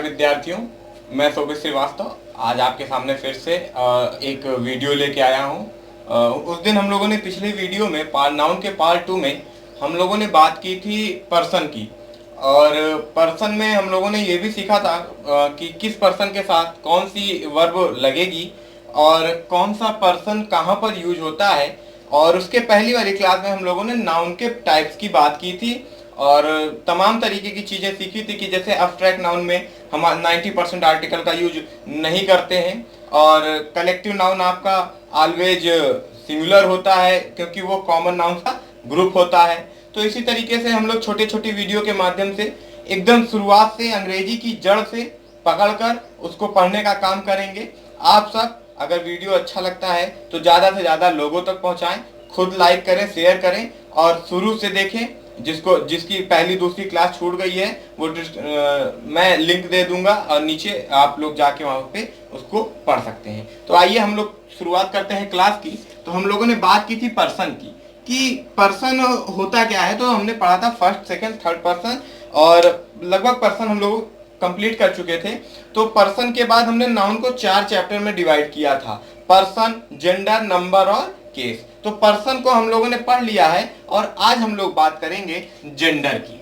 विद्यार्थियों, मैं शोभित श्रीवास्तव आज आपके सामने फिर से एक वीडियो लेके आया हूँ। उस दिन हम लोगों ने पिछले वीडियो में नाउन के पार्ट 2 में हम लोगों ने बात की थी पर्सन की, और पर्सन में हम लोगों ने ये भी सीखा था कि किस पर्सन के साथ कौन सी वर्ब लगेगी और कौन सा पर्सन कहाँ पर यूज होता है। और उसके पहली वाली क्लास में हम लोगों ने नाउन के टाइप्स की बात की थी और तमाम तरीके की चीज़ें सीखी थी कि जैसे अब्स्ट्रैक्ट नाउन में हम 90% आर्टिकल का यूज नहीं करते हैं, और कलेक्टिव नाउन आपका ऑलवेज सिंगुलर होता है क्योंकि वो कॉमन नाउन का ग्रुप होता है। तो इसी तरीके से हम लोग छोटे छोटे वीडियो के माध्यम से एकदम शुरुआत से अंग्रेजी की जड़ से पकड़कर उसको पढ़ने का काम करेंगे। आप सब अगर वीडियो अच्छा लगता है तो ज़्यादा से ज़्यादा लोगों तक पहुँचाएं, खुद लाइक करें, शेयर करें और शुरू से देखें। जिसकी पहली दूसरी क्लास छूट गई है वो मैं लिंक दे दूंगा और नीचे आप लोग जाके वहाँ पे उसको पढ़ सकते हैं। तो आइए हम लोग शुरुआत करते हैं क्लास की। तो हम लोगों ने बात की थी पर्सन की कि पर्सन होता क्या है। तो हमने पढ़ा था फर्स्ट, सेकंड, थर्ड पर्सन और लगभग पर्सन हम लोग कंप्लीट कर चुके थे। तो पर्सन के बाद हमने नाउन को 4 चैप्टर में डिवाइड किया था, पर्सन, जेंडर, नंबर और केस। तो पर्सन को हम लोगों ने पढ़ लिया है और आज हम लोग बात करेंगे जेंडर की।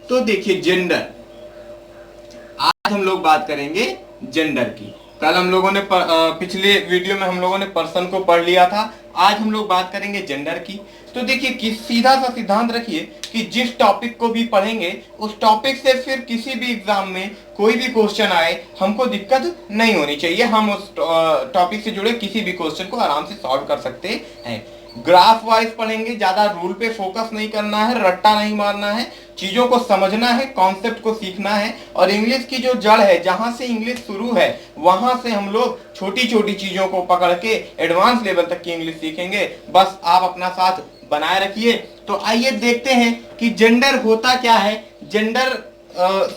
तो देखिए जेंडर, आज हम लोग बात करेंगे जेंडर की। कल हम लोगों ने पिछले वीडियो में हम लोगों ने पर्सन को पढ़ लिया था, आज हम लोग बात करेंगे जेंडर की। तो देखिए कि सीधा सा सिद्धांत रखिए कि जिस टॉपिक को भी पढ़ेंगे उस टॉपिक से फिर किसी भी एग्जाम में कोई भी क्वेश्चन आए हमको दिक्कत नहीं होनी चाहिए। हम उस टॉपिक से जुड़े किसी भी क्वेश्चन को आराम से सॉल्व कर सकते हैं। ग्राफ वाइज पढ़ेंगे, ज्यादा रूल पे फोकस नहीं करना है, रट्टा नहीं मारना है, चीजों को समझना है, कॉन्सेप्ट को सीखना है। और इंग्लिश की जो जड़ है, जहां से इंग्लिश शुरू है वहां से हम लोग छोटी छोटी चीजों को पकड़ के एडवांस लेवल तक की इंग्लिश सीखेंगे। बस आप अपना साथ बनाए रखिए। तो आइए देखते हैं कि जेंडर होता क्या है, जेंडर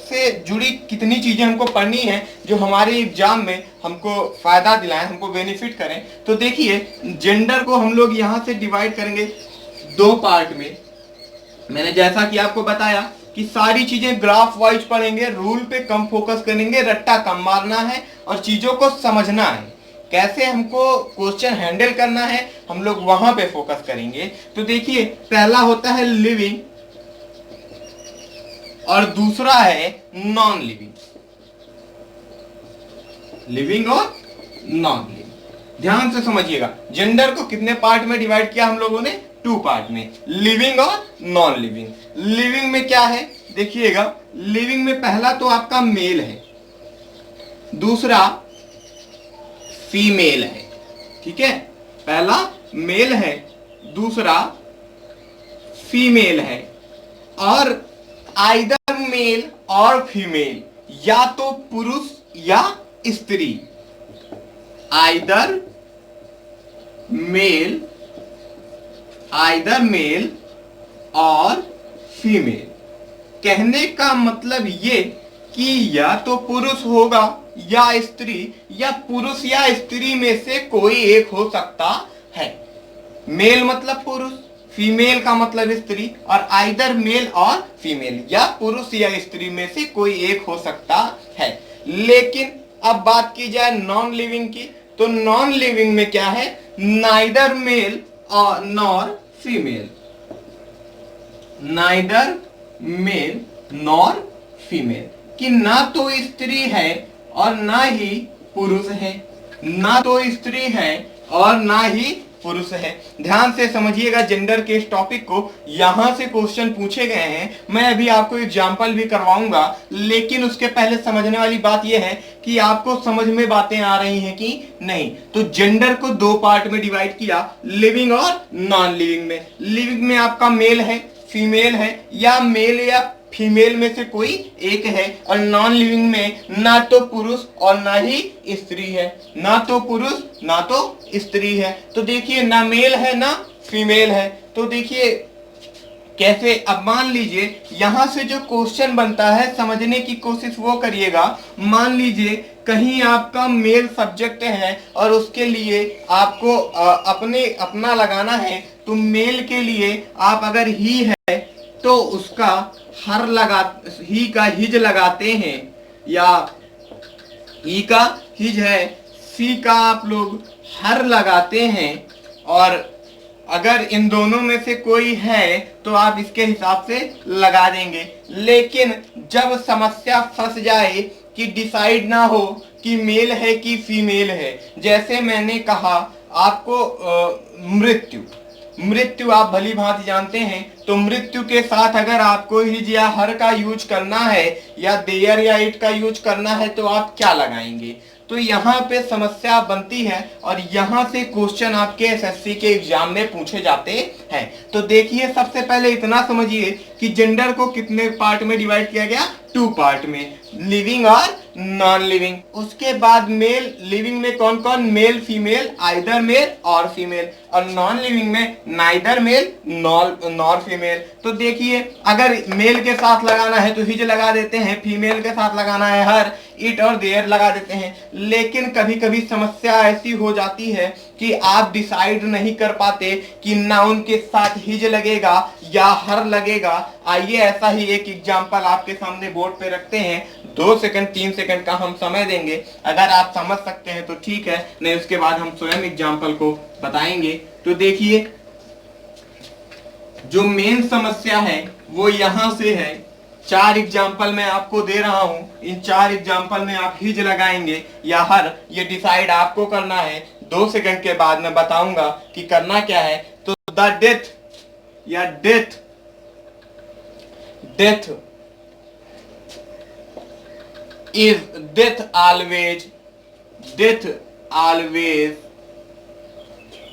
से जुड़ी कितनी चीजें हमको पढ़नी है जो हमारे एग्जाम में हमको फायदा दिलाएं, हमको बेनिफिट करें। तो देखिए जेंडर को हम लोग यहाँ से डिवाइड करेंगे 2 पार्ट में। मैंने जैसा कि आपको बताया कि सारी चीजें ग्राफ वाइज पढ़ेंगे, रूल पे कम फोकस करेंगे, रट्टा कम मारना है और चीजों को समझना है, कैसे हमको क्वेश्चन हैंडल करना है, हम लोग वहां पे फोकस करेंगे। तो देखिए पहला होता है लिविंग और दूसरा है नॉन लिविंग। लिविंग और नॉन लिविंग, ध्यान से समझिएगा। जेंडर को कितने पार्ट में डिवाइड किया हम लोगों ने? 2 पार्ट में, लिविंग और नॉन लिविंग। लिविंग में क्या है देखिएगा, लिविंग में पहला तो आपका मेल है, दूसरा फीमेल है। ठीक है, पहला मेल है, दूसरा फीमेल है। और आइदर मेल और फीमेल, या तो पुरुष या स्त्री, आइदर मेल और फीमेल। कहने का मतलब ये कि या तो पुरुष होगा या स्त्री, या पुरुष या स्त्री में से कोई एक हो सकता है। मेल मतलब पुरुष, फीमेल का मतलब स्त्री, और आइदर मेल और फीमेल, या पुरुष या स्त्री में से कोई एक हो सकता है। लेकिन अब बात की जाए नॉन लिविंग की, तो नॉन लिविंग में क्या है? नाइदर मेल और nor female, neither male nor female, कि ना तो स्त्री है और ना ही पुरुष है, ना तो स्त्री है और ना ही पुरुष है। ध्यान से समझिएगा जेंडर के इस टॉपिक को, यहां से क्वेश्चन पूछे गए हैं। मैं अभी आपको एग्जांपल भी करवाऊंगा, लेकिन उसके पहले समझने वाली बात यह है कि आपको समझ में बातें आ रही हैं कि नहीं। तो जेंडर को 2 पार्ट में डिवाइड किया, लिविंग और नॉन लिविंग में। लिविंग में आपका मेल है, फीमेल है, या मेल या फीमेल में से कोई एक है। और नॉन लिविंग में ना तो पुरुष और ना ही स्त्री है, ना तो पुरुष ना तो स्त्री है। तो देखिए ना मेल है ना फीमेल है। तो देखिए कैसे, अब मान लीजिए यहां से जो क्वेश्चन बनता है समझने की कोशिश वो करिएगा। मान लीजिए कहीं आपका मेल सब्जेक्ट है और उसके लिए आपको अपना लगाना है, तो मेल के लिए आप अगर ही है तो उसका ही का हिज लगाते हैं, या ई का हिज है, सी का आप लोग हर लगाते हैं, और अगर इन दोनों में से कोई है तो आप इसके हिसाब से लगा देंगे। लेकिन जब समस्या फंस जाए कि डिसाइड ना हो कि मेल है कि फीमेल है, जैसे मैंने कहा आपको मृत्यु, मृत्यु आप भली भांति जानते हैं, तो मृत्यु के साथ अगर आपको हिज या हर का यूज करना है या देयर या इट का यूज करना है तो आप क्या लगाएंगे। तो यहाँ पे समस्या बनती है और यहाँ से क्वेश्चन आपके एसएससी के एग्जाम में पूछे जाते हैं। तो देखिए, सबसे पहले इतना समझिए कि जेंडर को कितने पार्ट में डिवाइड किया गया, 2 पार्ट में, लिविंग और नॉन लिविंग। उसके बाद मेल, लिविंग में कौन कौन, मेल फीमेल, आइदर मेल और फीमेल, और नॉन लिविंग में नाइदर मेल नॉर फीमेल। तो देखिए, अगर मेल के साथ लगाना है तो हिज लगा देते हैं, फीमेल के साथ लगाना है हर, इट और देयर लगा देते हैं। लेकिन कभी कभी समस्या ऐसी हो जाती है कि आप डिसाइड नहीं कर पाते कि नाउन के साथ हिज लगेगा या हर लगेगा। आइए ऐसा ही एक एग्जांपल आपके सामने बोर्ड पे रखते हैं, 2 सेकंड 3 सेकंड का हम समय देंगे, अगर आप समझ सकते हैं तो ठीक है, नहीं उसके बाद हम स्वयं एग्जांपल को बताएंगे। तो देखिए, जो मेन समस्या है वो यहां से है। 4 एग्जाम्पल मैं आपको दे रहा हूं, इन 4 एग्जाम्पल में आप हिज लगाएंगे या हर, ये डिसाइड आपको करना है। 2 सेकंड के बाद मैं बताऊंगा कि करना क्या है। तो द डेथ या death, death is, death always, death always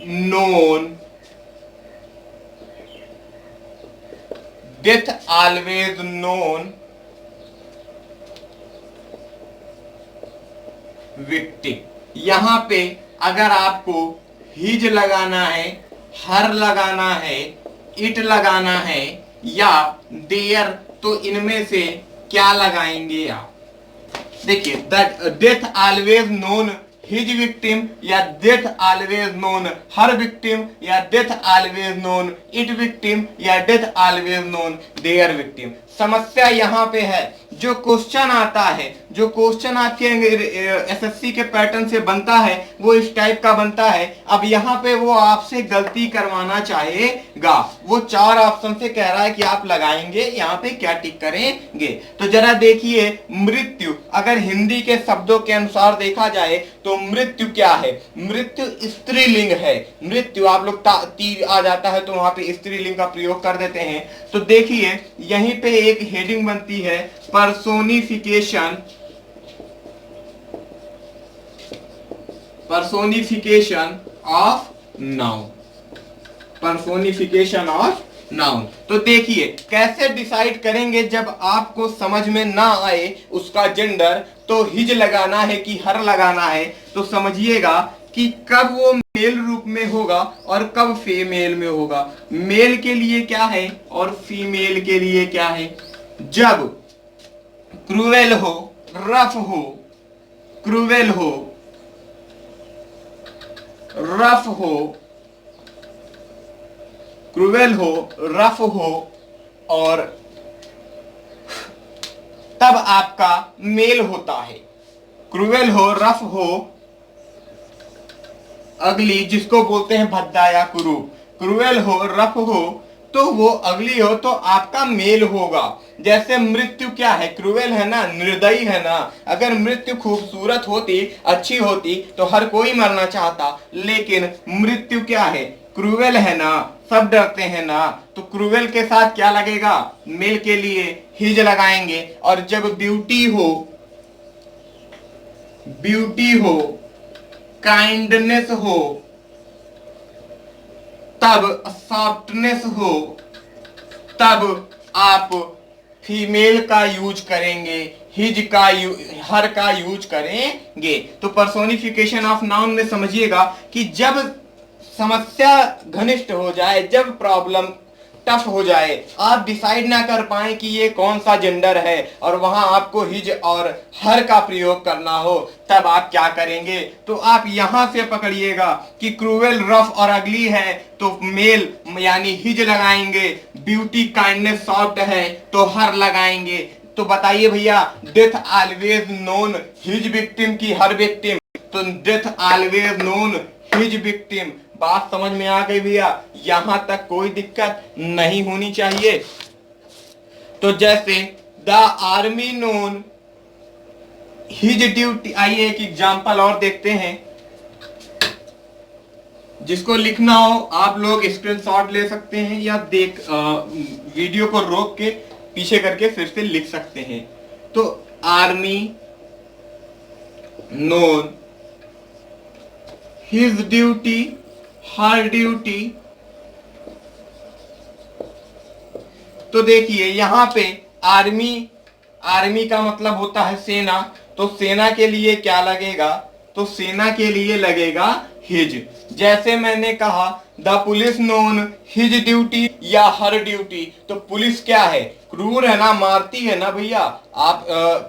known, death always known victim। यहां पे अगर आपको हिज लगाना है, हर लगाना है, इट लगाना है या देयर, तो इनमें से क्या लगाएंगे आप। देखिए, that death always known his victim या death always known her victim या death always known it victim या death always known their victim. समस्या यहाँ पे है, जो क्वेश्चन आता है, जो क्वेश्चन आपके एसएससी के पैटर्न से बनता है वो इस टाइप का बनता है। अब यहाँ पे वो आपसे गलती करवाना चाहेगा, वो 4 ऑप्शन से कह रहा है कि आप लगाएंगे, यहाँ पे क्या टिक करेंगे। तो जरा देखिए, मृत्यु अगर हिंदी के शब्दों के अनुसार देखा जाए तो मृत्यु क्या है, मृत्यु स्त्रीलिंग है। मृत्यु आप लोग तीर आ जाता है तो वहां पे स्त्रीलिंग का प्रयोग कर देते हैं। तो देखिए, यहीं पे एक हेडिंग बनती है, personification, personification of noun, personification of noun. तो देखिए, कैसे डिसाइड करेंगे जब आपको समझ में ना आए उसका जेंडर, तो हिज लगाना है कि हर लगाना है। तो समझिएगा कि कब वो मेल रूप में होगा और कब फीमेल में होगा। मेल के लिए क्या है और फीमेल के लिए क्या है। जब क्रूएल हो, रफ हो, क्रूएल हो, रफ हो, क्रूएल हो, रफ हो, और तब आपका मेल होता है। क्रूएल हो, रफ हो, अगली जिसको बोलते हैं भद्दा या कुरूप, क्रूएल हो, रफ हो तो वो अगली हो तो आपका मेल होगा। जैसे मृत्यु क्या है, क्रूएल है ना, निर्दयी है ना। अगर मृत्यु खूबसूरत होती, अच्छी होती तो हर कोई मरना चाहता, लेकिन मृत्यु क्या है, क्रूएल है ना, सब डरते हैं ना। तो क्रूएल के साथ क्या लगेगा, मेल के लिए हिज लगाएंगे। और जब ब्यूटी हो, ब्यूटी हो, काइंडनेस हो, तब सॉफ्टनेस हो, तब आप फीमेल का यूज करेंगे, हिज का हर का यूज करेंगे। तो पर्सोनिफिकेशन ऑफ नाउन में समझिएगा कि जब समस्या घनिष्ठ हो जाए, जब प्रॉब्लम टफ हो जाए, आप डिसाइड ना कर पाए कि ये कौन सा जेंडर है और वहां आपको हिज और हर का प्रयोग करना हो, तब आप क्या करेंगे। तो आप यहां से पकड़िएगा कि क्रूएल, रफ और अगली है तो मेल यानी हिज लगाएंगे, ब्यूटी, काइंडनेस, सॉफ्ट है तो हर लगाएंगे। तो बताइए भैया, death always known his victim की हर विक्टिम, तो death always known his victim. बात समझ में आ गई भैया, यहां तक कोई दिक्कत नहीं होनी चाहिए। तो जैसे the army known his duty, आइए एक एग्जांपल और देखते हैं। जिसको लिखना हो आप लोग स्क्रीनशॉट ले सकते हैं या वीडियो को रोक के पीछे करके फिर से लिख सकते हैं। तो army known his duty her duty. तो देखिए यहां पे आर्मी का मतलब होता है सेना, तो सेना के लिए क्या लगेगा, तो सेना के लिए लगेगा हिज। जैसे मैंने कहा the police known his duty या हर ड्यूटी, तो पुलिस क्या है, क्रूर है ना, मारती है ना भैया। आप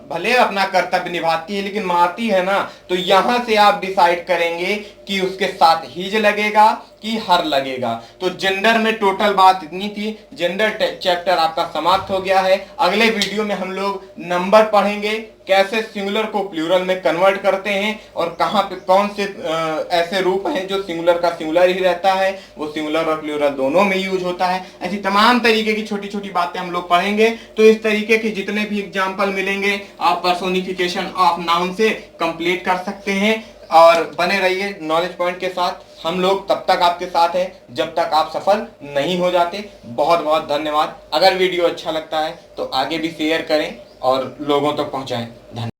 भले अपना कर्तव्य निभाती है लेकिन मारती है ना। तो यहां से आप डिसाइड करेंगे कि उसके साथ हिज लगेगा कि हर लगेगा। तो जेंडर में टोटल बात इतनी थी। जेंडर चैप्टर आपका समाप्त हो गया है। अगले वीडियो में हम लोग नंबर पढ़ेंगे, कैसे सिंगुलर को प्लूरल में कन्वर्ट करते हैं और कहां पे कौन से ऐसे रूप हैं जो सिंगुलर का सिंगुलर ही रहता है, वो सिंगुलर और प्लूरल दोनों में यूज होता है। ऐसी तमाम तरीके की छोटी छोटी बातें हम लोग पढ़ेंगे। तो इस तरीके के जितने भी एग्जाम्पल मिलेंगे आप पर्सोनिफिकेशन ऑफ नाउन से कंप्लीट कर सकते हैं। और बने रहिए नॉलेज पॉइंट के साथ। हम लोग तब तक आपके साथ हैं जब तक आप सफल नहीं हो जाते। बहुत बहुत धन्यवाद। अगर वीडियो अच्छा लगता है तो आगे भी शेयर करें और लोगों तक पहुंचाएं। धन्यवाद।